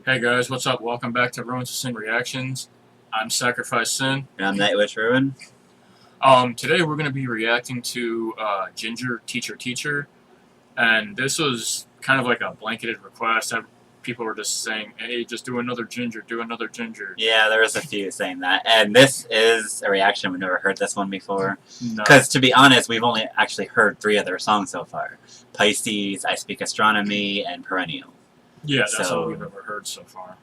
Hey guys, what's up? Welcome back to Ruins of Sin Reactions. I'm Sacrifice Sin. And I'm Nightwish Ruin. Today we're going to be reacting to Jinjer, Teacher, Teacher. And this was kind of like a blanketed request. People were just saying, hey, just do another Jinjer, do another Jinjer. Yeah, there was a few saying that. And this is a reaction. We've never heard this one before. No. Because, to be honest, we've only actually heard 3 of their songs so far. Pisces, I Speak Astronomy, and Perennial. Yeah, that's all we've ever heard so far.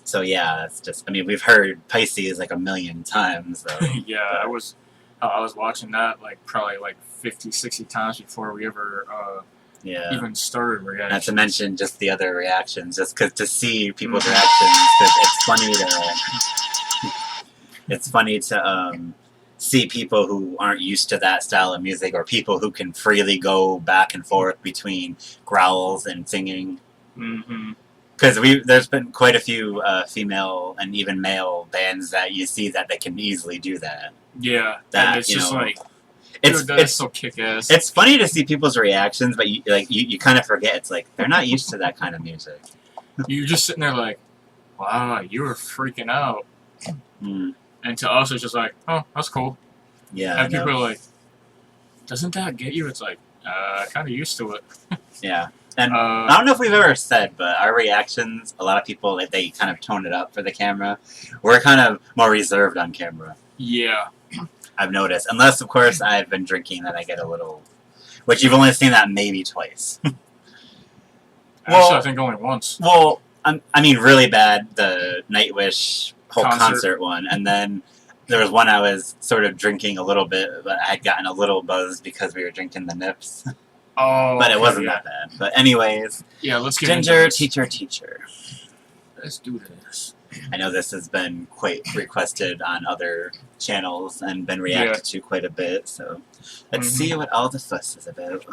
So yeah, it's just, I mean, we've heard Pisces like a million times, though. Yeah, I was watching that probably 50, 60 times before we ever even started reacting. Not to mention just the other reactions, just because to see people's reactions, because it's funny to see people who aren't used to that style of music, or people who can freely go back and forth between growls and singing. Because there's been quite a few female and even male bands that you see that they can easily do that. Yeah, that and it's just it's so kick-ass. It's funny to see people's reactions, but you kind of forget, it's like they're not used to that kind of music. You're just sitting there like, wow, you were freaking out. And to us, it's just like, oh, that's cool. Yeah. And people are like, doesn't that get you? It's like, kind of used to it. Yeah. And I don't know if we've ever said, but our reactions, a lot of people, they kind of tone it up for the camera. We're kind of more reserved on camera. Yeah. I've noticed. Unless, of course, I've been drinking, then I get a little... Which you've only seen that maybe twice. Actually, I think only once. Well, I mean, really bad, the Nightwish whole concert one. And then there was one I was sort of drinking a little bit, but I had gotten a little buzzed because we were drinking the nips. Oh, but it wasn't that bad. But anyways, yeah, let's get Jinjer, into Teacher, Teacher. Let's do this. I know this has been quite requested on other channels and been reacted to quite a bit, so let's see what all the fuss is about.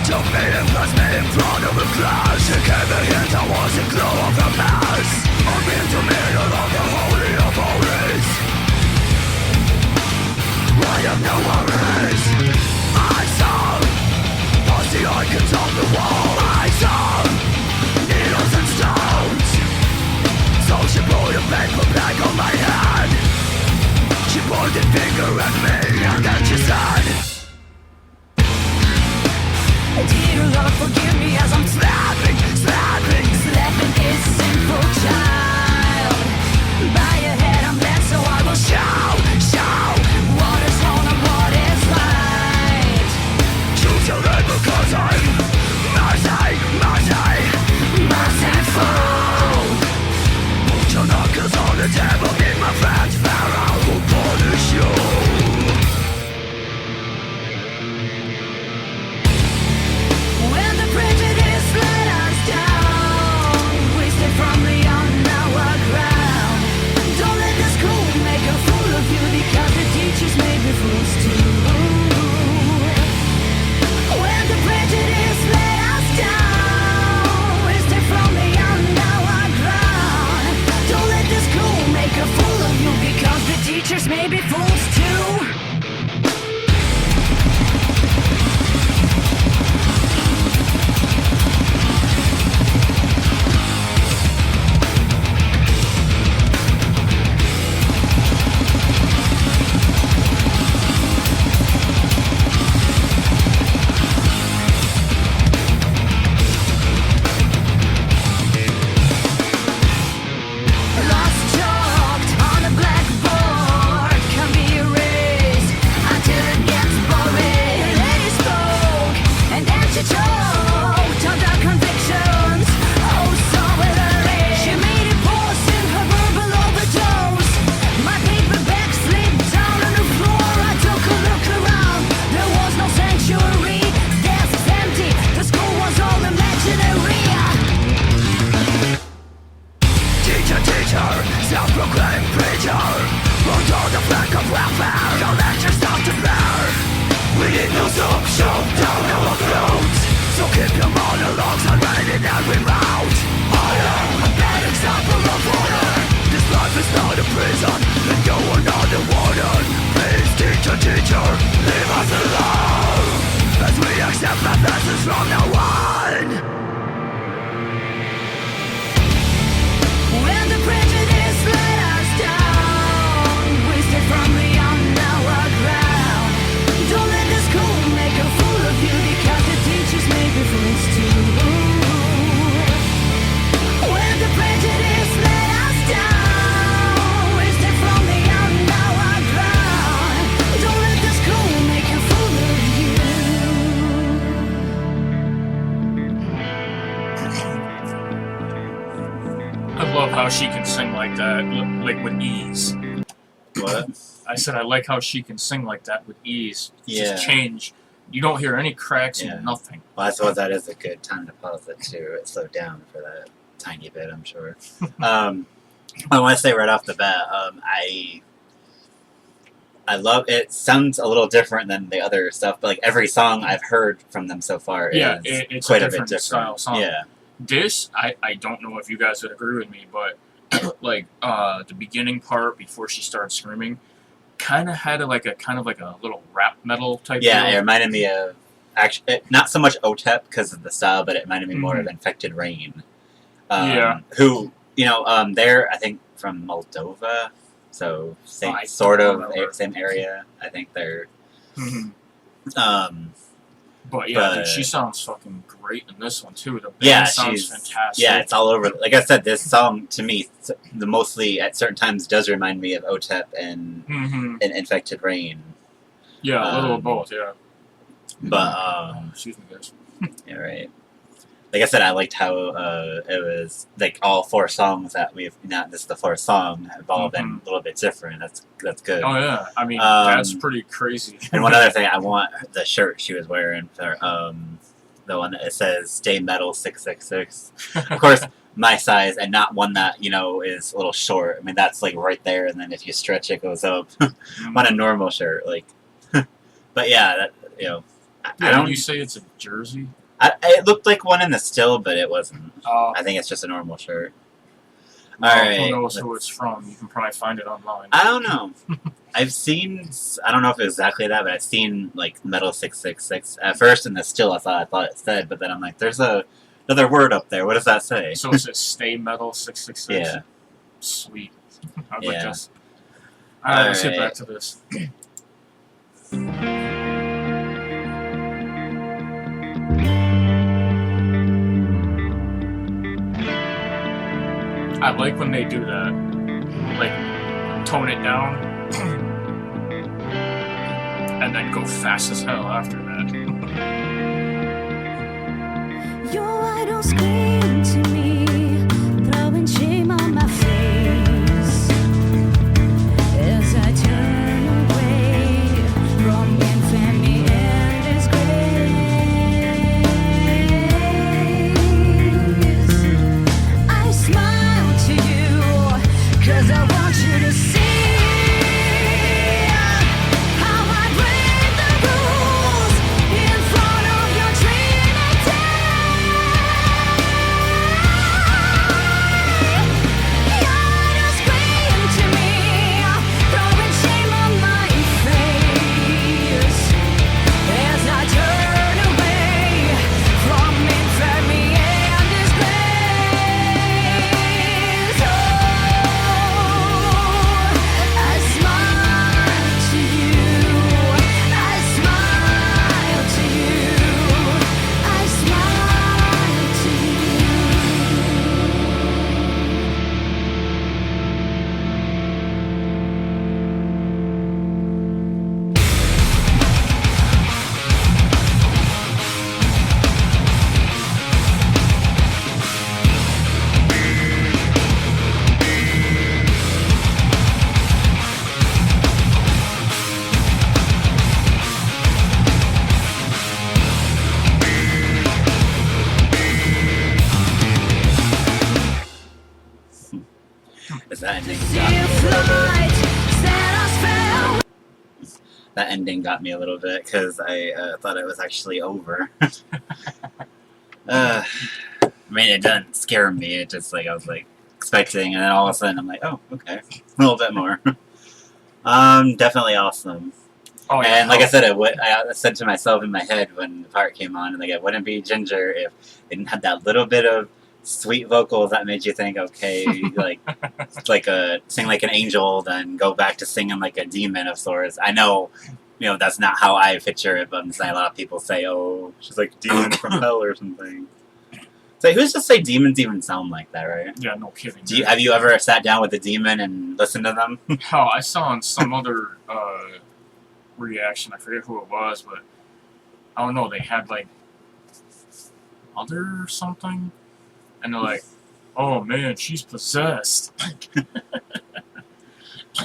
Took me and placed me in front of a glass. She gave me hint, I was the glow of the mass. I'm in the middle of the holy of holies. I have no worries. I saw past the icons on the wall. I saw needles and stones. So she put a paper bag on my head. She pointed finger at me and then she said, dear Lord, forgive me as I'm slapping this sinful child. By your head I'm led, so I will show what is wrong and what is right. Choose your name because I'm merciful. Put your knuckles on the table, be my friend, Pharaoh will punish you. Teachers may be fools too. Lost chalked on a blackboard can be how she can sing like that, like with ease. What? I said I like how she can sing like that with ease. Yeah. Just change. You don't hear any cracks Yeah. and nothing. Well, I suppose that is a good time to pause it too. It slowed down for that tiny bit, I'm sure. I want to say right off the bat, I love it. Sounds a little different than the other stuff, but like every song I've heard from them so far Yeah, is it's quite a a bit different different. style song. Yeah, This, I don't know if you guys would agree with me, but like the beginning part before she started screaming, kind of had a little rap metal type. yeah. deal. It reminded me of actually not so much OTEP because of the style, but it reminded me more Mhm. of Infected Rain. Yeah. Who they're I think from Moldova, so same I sort don't of remember. same area. I think they're. Mhm. But But yeah, dude, she sounds fucking great in this one too. The band yeah, sounds she's fantastic. yeah, it's all over. Like I said, this song to me, the mostly at certain times does remind me of OTEP and Infected Rain. Yeah, a little of both. Yeah. But Excuse me, guys. yeah, right. Like I said, I liked how it was like all four songs that we've not just the fourth song have all been a little bit different. That's good. Oh yeah, I mean that's pretty crazy. And one other thing, I want the shirt she was wearing for the one that it says "Stay Metal 666." Of course, my size, and not one that is a little short. I mean, that's like right there, and then if you stretch, it goes up. On a normal shirt, like. But yeah, that I don't. You say it's a jersey? It looked like one in the still, but it wasn't. Oh. I think it's just a normal shirt. Well, All right. who knows who it's from? You can probably find it online. I don't know. I've seen. I don't know if it's exactly that, but I've seen like Metal 666 at first in the still. I thought it said, but then I'm like, there's another word up there. What does that say? So it says "Stay Metal 666." Yeah. Sweet. I'd Yeah. like this. Alright, let's get back to this. I like when they do that. Like, tone it down. And then go fast as hell after that. Your idol scream to me, throwing shame on my face as I turn away from infamy and disgrace. I smile to you, 'cause I want you to see how I break the rules in front of your Trinity. Your idol scream to me, throwing shame on my face as I turn away from infamy and disgrace. Oh, I smile to you. I smile to you. I smile to Is that ending see got me a a little bit? flight, set us fair. That ending got me a little bit because I thought it was actually over. I mean, it doesn't scare me. It just like I was like expecting, and then all of a sudden I'm like, oh, okay, a little bit more. Definitely awesome. Oh, yeah. And like I said, I said to myself in my head when the part came on, and like it wouldn't be Jinjer if it didn't have that little bit of sweet vocals that made you think, okay, like sing like an angel, then go back to singing like a demon of sorts. I know, that's not how I picture it, but I'm saying a lot of people say, oh, she's like a demon from hell or something. So who's to say demons even sound like that, right? Yeah, no kidding. Have you ever sat down with a demon and listened to them? Hell, I saw on some other reaction, I forget who it was, but I don't know, they had like Mother or something, and they're like, oh man, she's possessed.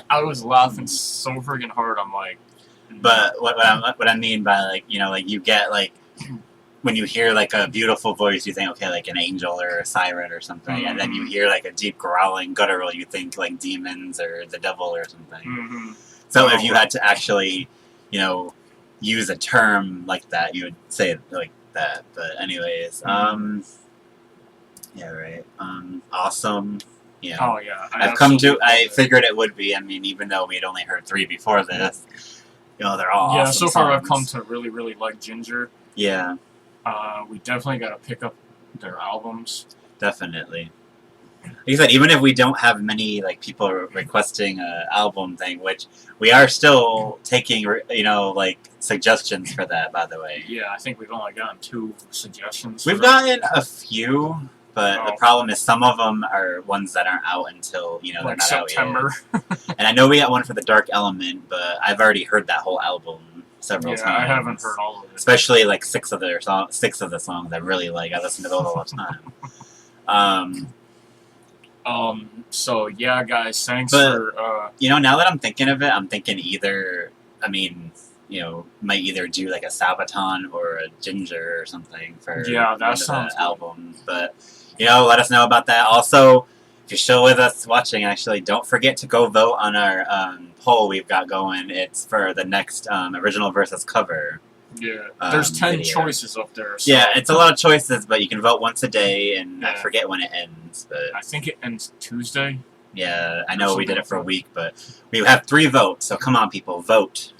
I was laughing so freaking hard. I'm like, But what I mean by like, you know, like you get like when you hear like a beautiful voice, you think okay, like an angel or a siren or something, and then you hear like a deep growling guttural, you think like demons or the devil or something. So if you had to actually, you know, use a term like that, you would say it like that. But anyways, yeah, right. Awesome. Yeah. oh yeah, I figured it would be. I mean, even though we'd only heard 3 before this, you know, they're all yeah. awesome So far, I've come songs. to really, really like Jinjer. Yeah, We definitely got to pick up their albums. definitely. Like you said, even if we don't have many like people requesting a album thing, which we are still taking, you know, like suggestions for that. By the way, Yeah, I think we've only gotten 2 suggestions. we've for that. gotten a few, but the Oh. problem is some of them are ones that aren't out until, you know, they're like not September. out yet. And I know we got one for the Dark Element, but I've already heard that whole album several Yeah, times. I haven't heard all of it. Especially like 6 of the songs I really like. I listen to those all the time. So yeah, guys, thanks But- for. You know, now that I'm thinking of it, I'm thinking either, I mean, you know, might either do like a Sabaton or a Jinjer or something for Yeah, that the end of sounds the good. album. But, you know, let us know about that. Also, if you're still with us watching, actually, don't forget to go vote on our poll we've got going. It's for the next original versus cover. Yeah, there's 10 video. choices up there. So Yeah, it's a lot of choices, but you can vote once a day, and I Yeah. forget when it ends. But I think it ends Tuesday. yeah, I know we did it for a Something. week, but we have 3 votes, so come on, people, vote.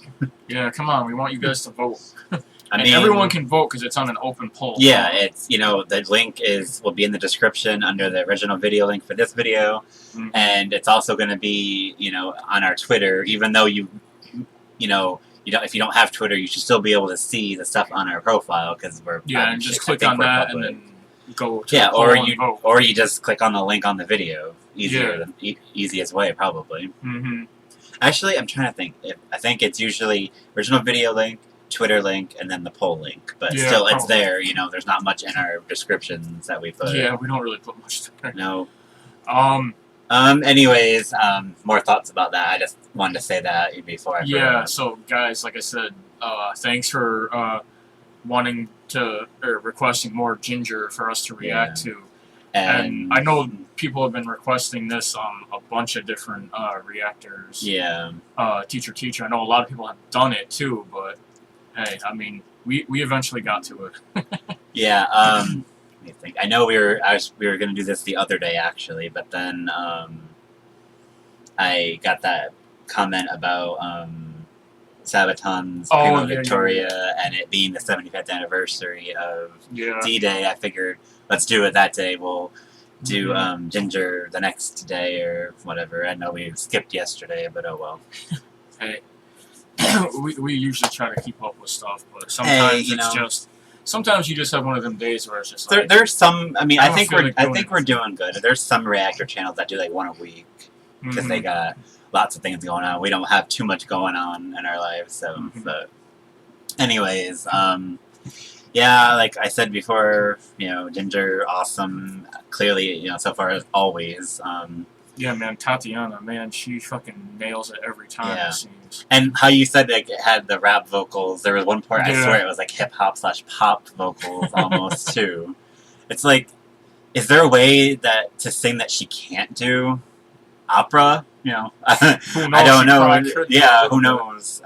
Yeah, come on, we want you guys to vote. I And mean, everyone can vote because it's on an open poll. yeah, it's, you know, the link will be in the description under the original video link for this video, Mhm. and it's also going to be, you know, on our Twitter. Even though you know, if you don't have Twitter, you should still be able to see the stuff on our profile because we're Yeah, and just I click think on we're that public. and then go to Yeah, the poll and vote. or you just click on the link on the video. Easiest way, probably. Mm-hmm. Actually, I'm trying to think. I think it's usually original video link, Twitter link, and then the poll link. But Yeah, still, it's probably. there. You know, there's not much in our descriptions that we put. Yeah, we don't really put much there. No. Um. Anyways, more thoughts about that. I just wanted to say that before I Yeah. forgot. So, guys, like I said, thanks for wanting to or requesting more Jinjer for us to react to. And I know people have been requesting this on a bunch of different reactors. Yeah. Teacher. I know a lot of people have done it too, but hey, I mean, we eventually got to it. Yeah. Let me think. I know we were going to do this the other day actually, but then I got that comment about Sabaton's Oh, Prima yeah, Victoria and it being the 75th anniversary of Yeah. D-Day. I figured let's do it that day. We'll do Jinjer the next day or whatever. I know we skipped yesterday, but oh well. Hey, we usually try to keep up with stuff, but sometimes you it's know. just sometimes you just have one of them days where it's just There, like there's some. I mean, I I don't think feel we're. like I doing think it. we're doing good. There's some reactor channels that do like one a week because they mhm. got lots of things going on. We don't have too much going on in our lives, so. Mhm. But, anyways, yeah, like I said before, you know, Jinjer, awesome. Clearly, you know, so far as always. Yeah, man, Tatiana, man, she fucking nails it every time. Yeah. It seems. And how you said like it had the rap vocals. There was one part I Yeah. swear it was like hip hop / pop vocals almost too. It's like, is there a way that to sing that she can't do opera? You know, Who knows? I don't She know. probably could do Yeah, it, who but- knows?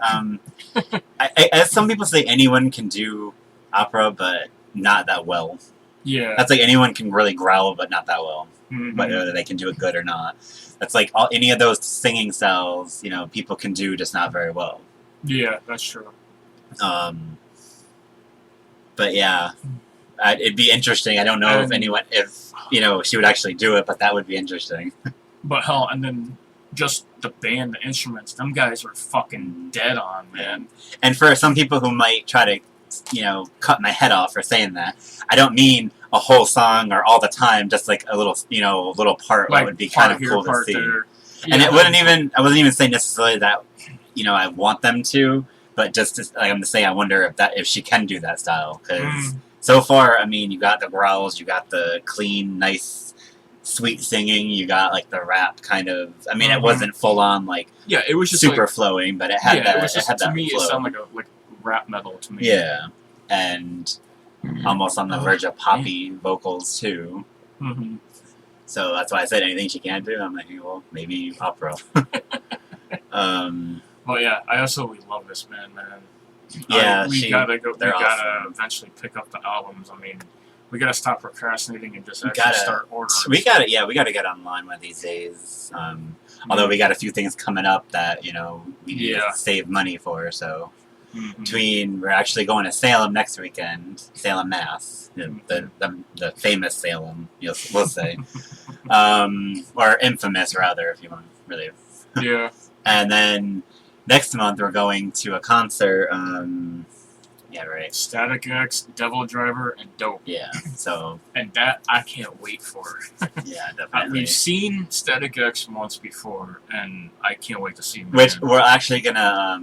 As some people say, anyone can do opera, but not that well. Yeah. That's like anyone can really growl, but not that well. Mhm. Whether they can do it good or not. That's like any of those singing styles, you know, people can do, just not very well. Yeah, that's true. But yeah, it'd be interesting. I don't know if you know, she would actually do it, but that would be interesting. But hell, and then just the band, the instruments, them guys were fucking dead on, man. And for some people who might try to, you know, cut my head off for saying that, I don't mean a whole song or all the time, just like a little, you know, little part that would be kind of part cool here, part to see. there. And Yeah, it wouldn't even, I wasn't even saying necessarily that, you know, I want them to, but just to, like I'm saying, I wonder if she can do that style. Because so far, I mean, you got the growls, you got the clean, nice sweet singing. You got like the rap kind of. I mean, it Mhm. wasn't full on like Yeah, it was just super like, flowing, but it had yeah, that. it was just had to that me flow. it sounded like rap metal to me. Yeah, and almost on the Oh, verge of poppy vocals too. Mm-hmm. So that's why I said anything she can do. I'm like, well, maybe opera. Well, yeah, I absolutely love this band, man. Yeah, We gotta go. We they're gotta awesome. eventually pick up the albums. I mean, we gotta stop procrastinating and just We actually gotta- start ordering. we gotta get online one of these days. Although we got a few things coming up that we need Yeah. to save money for. So Mhm. we're actually going to Salem next weekend, Salem, Mass, the famous Salem, we'll say, or infamous rather, if you want really. Yeah. And then next month we're going to a concert. Yeah, right. Static X, Devil Driver, and Dope. Yeah. So And that I can't wait for. yeah, definitely. We've seen Static X once before, and I can't wait to see him Which again. we're actually gonna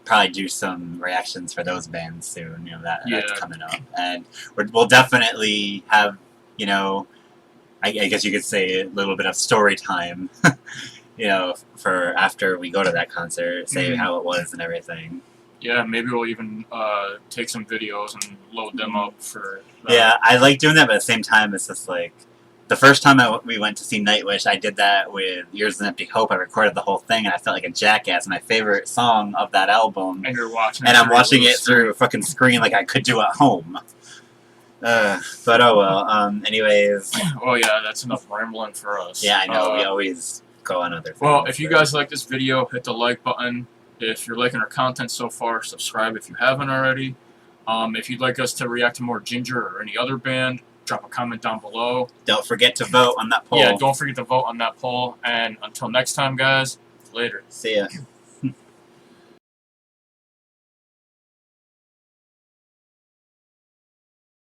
probably do some reactions for those bands soon. That's Yeah. coming up, and we'll definitely have I guess you could say a little bit of story time. For after we go to that concert, say Mhm. how it was and everything. Yeah, maybe we'll even take some videos and load them up for. Yeah, I like doing that, but at the same time, it's just like the first time we went to see Nightwish, I did that with Years of Empty Hope. I recorded the whole thing, and I felt like a jackass. My favorite song of that album, And you're watching. and I'm through a watching little it through a fucking screen like I could do at home. But oh well. Anyways, Oh yeah, that's enough rambling for us. yeah, I know we always go on other things. Well, if you but- guys like this video, hit the like button. If you're liking our content so far, subscribe if you haven't already. If you'd like us to react to more Jinjer or any other band, drop a comment down below. don't forget to vote on that poll. Yeah, don't forget to vote on that poll. And until next time, guys, later. See ya.